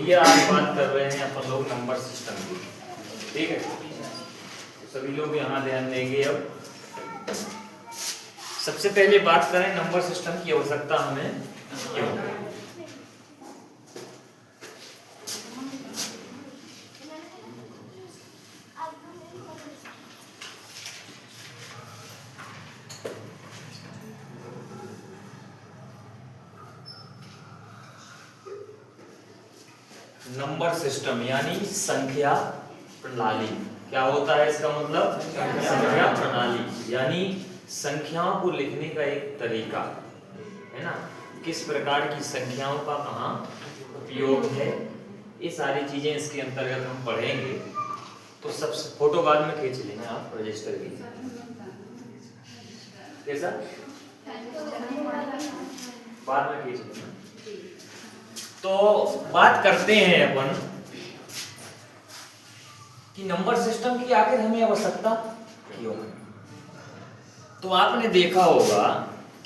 भैया आज बात कर रहे हैं अपन लोग नंबर सिस्टम की, ठीक है। तो सभी लोग यहाँ ध्यान देंगे। अब सबसे पहले बात करें नंबर सिस्टम की आवश्यकता हमें क्यों। नंबर सिस्टम यानी संख्या प्रणाली, क्या होता है इसका मतलब? संख्या प्रणाली यानी संख्याओं को लिखने का एक तरीका है ना, किस प्रकार की संख्याओं का कहाँ उपयोग है, ये सारी चीजें इसके अंतर्गत हम पढ़ेंगे। तो सबसे फोटो बाद में खींच लेना आप रजिस्टर की, कैसा बाद में खींच लेना। तो बात करते हैं अपन कि नंबर सिस्टम की आखिर हमें आवश्यकता क्यों है। तो आपने देखा होगा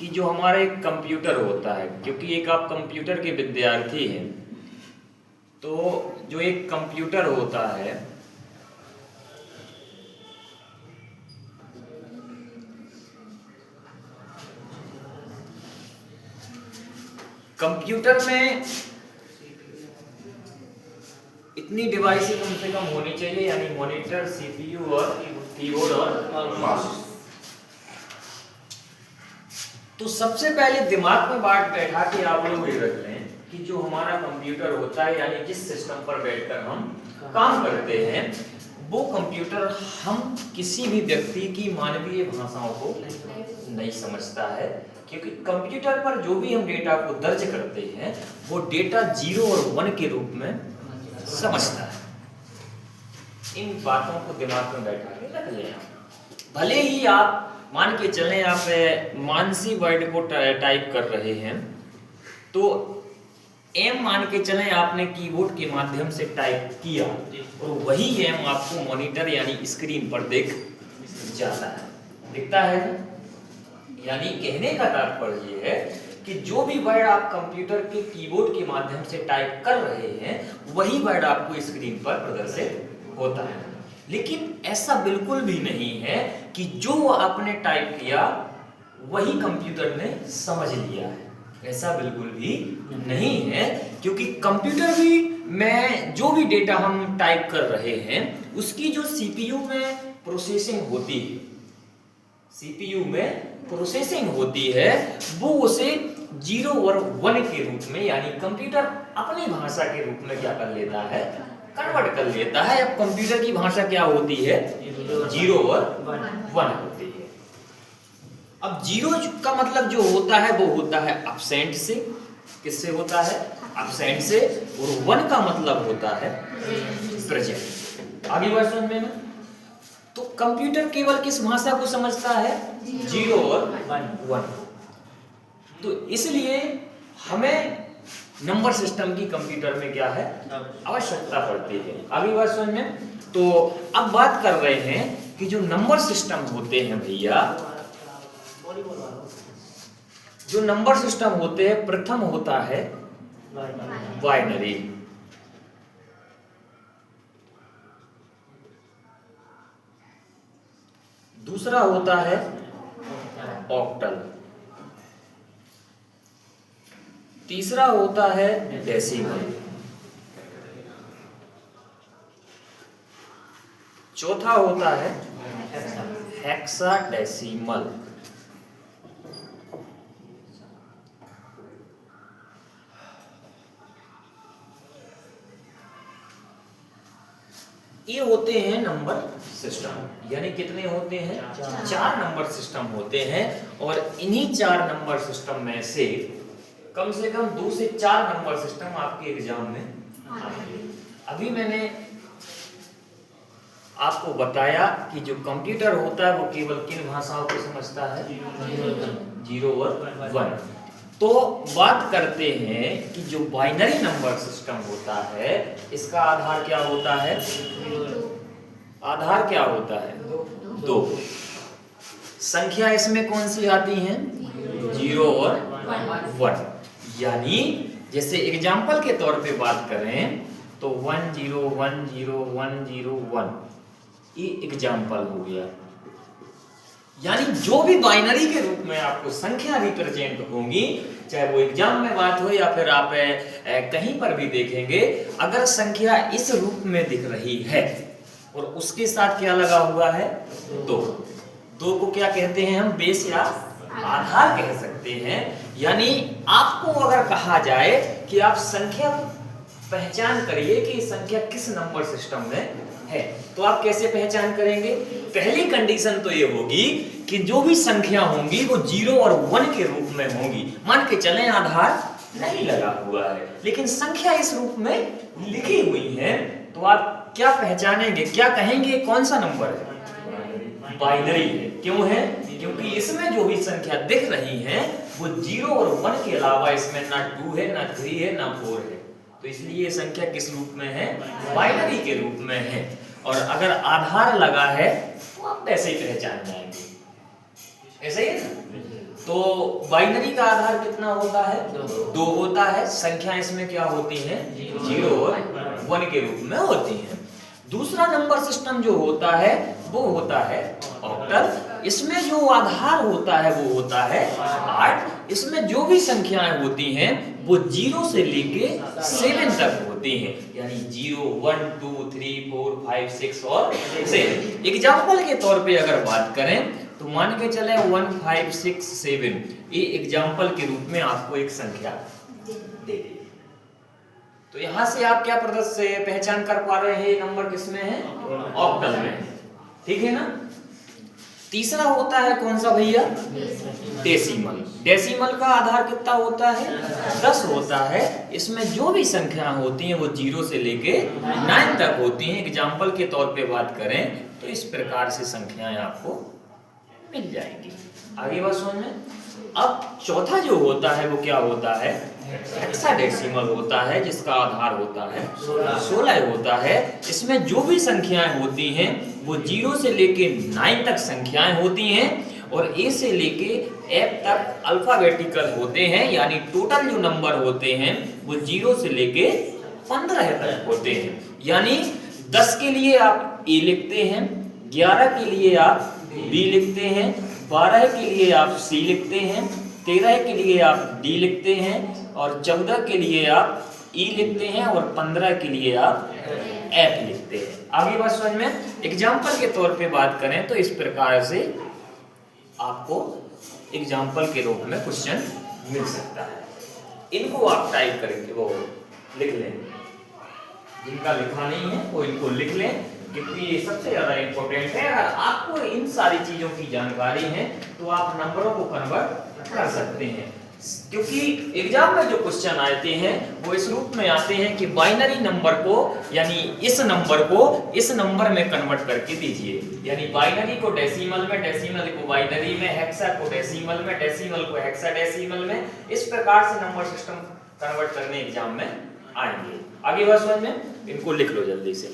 कि जो हमारा एक कंप्यूटर होता है, क्योंकि एक आप कंप्यूटर के विद्यार्थी हैं, तो जो एक कंप्यूटर होता है कंप्यूटर में इतनी डिवाइसें कम से कम होनी चाहिए, यानी मॉनिटर, सीपीयू और कीबोर्ड और माउस। तो सबसे पहले दिमाग में बात बैठा के आप लोग ये रख लें कि जो हमारा कंप्यूटर होता है, यानी जिस सिस्टम पर बैठकर हम काम करते हैं, वो कंप्यूटर हम किसी भी व्यक्ति की मानवीय भाषाओं को नहीं समझता है, क्योंकि कंप्यूटर पर जो भी हम डेटा को दर्ज करते हैं वो डेटा 0 और 1 के रूप में समझता है। इन बातों को दिमाग में बैठा के रख लें। भले ही आप मान के चलें आप मानसी वर्ड को टाइप कर रहे हैं, तो एम मान के चलें आपने कीबोर्ड के माध्यम से टाइप किया और वही एम आपको मॉनिटर यानी स्क्रीन पर दिख जाता है, दिखता है। यानी कहने का तात्पर्य है कि जो भी वर्ड आप कंप्यूटर के कीबोर्ड के माध्यम से टाइप कर रहे हैं वही वर्ड आपको स्क्रीन पर प्रदर्शित होता है। लेकिन ऐसा बिल्कुल भी नहीं है कि जो आपने टाइप किया वही कंप्यूटर ने समझ लिया है, ऐसा बिल्कुल भी नहीं है। क्योंकि कंप्यूटर भी में जो भी डेटा हम टाइप कर रहे हैं उसकी जो सीपीयू में प्रोसेसिंग होती है, सीपीयू में प्रोसेसिंग होती है, वो उसे 0 और 1 के रूप में, यानी कंप्यूटर अपनी भाषा के रूप में क्या कर लेता है, कन्वर्ट कर लेता है। अब कंप्यूटर की भाषा क्या होती है? 0 और 1 होती है। अब 0 का मतलब जो होता है वो होता है अब्सेंट से, किससे होता है? अब्सेंट से। और 1 का मतलब होता है प्रेजेंट। आगे बात समझ में ना? तो कंप्यूटर केवल किस भाषा को समझता है? 0 और 1। तो इसलिए हमें नंबर सिस्टम की कंप्यूटर में क्या है, आवश्यकता पड़ती है। आगे बात समझ में? तो अब बात कर रहे हैं कि जो नंबर सिस्टम होते हैं भैया, जो नंबर सिस्टम होते हैं, प्रथम होता है बाइनरी, दूसरा होता है ऑक्टल, तीसरा होता है डेसिमल, चौथा होता है हेक्साडेसिमल, ये होते हैं नंबर सिस्टम। यानी कितने होते हैं? 4 नंबर सिस्टम होते हैं। और इन्हीं 4 नंबर सिस्टम में से कम 2 से 4 नंबर सिस्टम आपके एग्जाम में आएंगे। अभी मैंने आपको बताया कि जो कंप्यूटर होता है वो केवल किन भाषाओं को समझता है? 0 और 1। तो बात करते हैं कि जो बाइनरी नंबर सिस्टम होता है इसका आधार क्या होता है? आधार क्या होता है? 2। संख्या इसमें कौन सी आती हैं? 0 और 1। यानी जैसे एग्जाम्पल के तौर पे बात करें तो 1 0 1 0 1 0 1 ये एग्जाम्पल हो गया। यानी जो भी बाइनरी के रूप में आपको संख्या रिप्रेजेंट होंगी, चाहे वो एग्जाम में बात हो या फिर आप कहीं पर भी देखेंगे, अगर संख्या इस रूप में दिख रही है और उसके साथ क्या लगा हुआ है, दो को क्या कहते हैं हम, बेस या आधार कह सकते हैं। यानी आपको अगर कहा जाए कि आप संख्या पहचान करिए कि संख्या किस नंबर सिस्टम में है, तो आप कैसे पहचान करेंगे? पहली कंडीशन तो ये होगी कि जो भी संख्या होंगी वो 0 और 1 के रूप में होंगी। मान के चलें आधार नहीं लगा हुआ है लेकिन संख्या इस रूप में लिखी हुई है, तो आप क्या पहचानेंगे, क्या कहेंगे कौन सा नंबर है? बाइनरी है। क्यों है? क्योंकि इसमें जो भी संख्या दिख रही है वो 0 और 1 के अलावा इसमें ना 2 है, ना 3 है, ना 4 है, तो इसलिए ये संख्या किस रूप में है? बाइनरी के रूप में है। और अगर आधार लगा है तो आप ऐसे ही पहचान जाएंगे, ऐसे ही ना। तो बाइनरी का आधार कितना होता है? 2 होता है। संख्या इसमें क्या होती है? 0 और 1 के रूप में होती है। दूसरा नंबर सिस्टम जो होता है वो होता है ऑक्टल। इसमें जो आधार होता है वो होता है 8। इसमें जो भी संख्याएं होती हैं वो 0 से लेके 7 तक होती हैं, यानी 0 1 2 3 4 5 6 और 7। एग्जाम्पल के तौर पे अगर बात करें तो मान के चले 1 5 6 7, ये एग्जाम्पल के रूप में आपको एक संख्या दे दी। तो यहां से आप क्या पहचान कर पा रहे हैं नंबर किसमें है? ऑक्टल में, ठीक है ना। तीसरा होता है कौन सा भैया? डेसिमल। डेसिमल का आधार कितना होता है? 10 होता है। इसमें जो भी संख्या होती हैं वो 0 से लेके 9 तक होती हैं। एग्जाम्पल के तौर पे बात करें तो इस प्रकार से संख्याएं आपको मिल जाएंगी। आगे बात समझ में। अब चौथा जो होता है वो क्या होता है? हेक्साडेसिमल होता है, जिसका आधार होता है 16 होता है। इसमें जो भी संख्याएं होती हैं वो 0 से लेके 9 तक संख्याएं होती हैं और ए से लेके एफ तक अल्फाबेटिकल होते हैं, यानी टोटल जो नंबर होते हैं वो 0 से लेके 15 तक होते हैं। यानी 10 के लिए आप ए लिखते हैं, 11 के लिए आप बी लिखते हैं, 12 के लिए आप सी लिखते हैं, 13 के लिए आप डी लिखते हैं और 14 के लिए आप ई लिखते हैं और 15 के लिए आप एफ लिखते हैं। आगे बात समझ में। एग्जाम्पल के तौर पे बात करें तो इस प्रकार से आपको एग्जाम्पल के रूप में क्वेश्चन मिल सकता है। इनको आप टाइप करके वो लिख लें, जिनका लिखा नहीं है वो इनको लिख लें, क्योंकि ये सबसे ज्यादा इंपॉर्टेंट है। अगर आपको इन सारी चीजों की जानकारी है तो आप नंबरों को कन्वर्ट कर सकते हैं, क्योंकि एग्जाम में जो क्वेश्चन आते हैं वो इस रूप में आते हैं कि बाइनरी नंबर को, यानी इस नंबर को इस नंबर में कन्वर्ट करके दीजिए। यानी बाइनरी को डेसिमल में, डेसिमल को बाइनरी में, हेक्सा को डेसिमल में, डेसिमल को हेक्साडेसिमल में, इस प्रकार से नंबर सिस्टम कन्वर्ट करने एग्जाम में आएंगे। आगे बात समझ में। इनको लिख लो जल्दी से।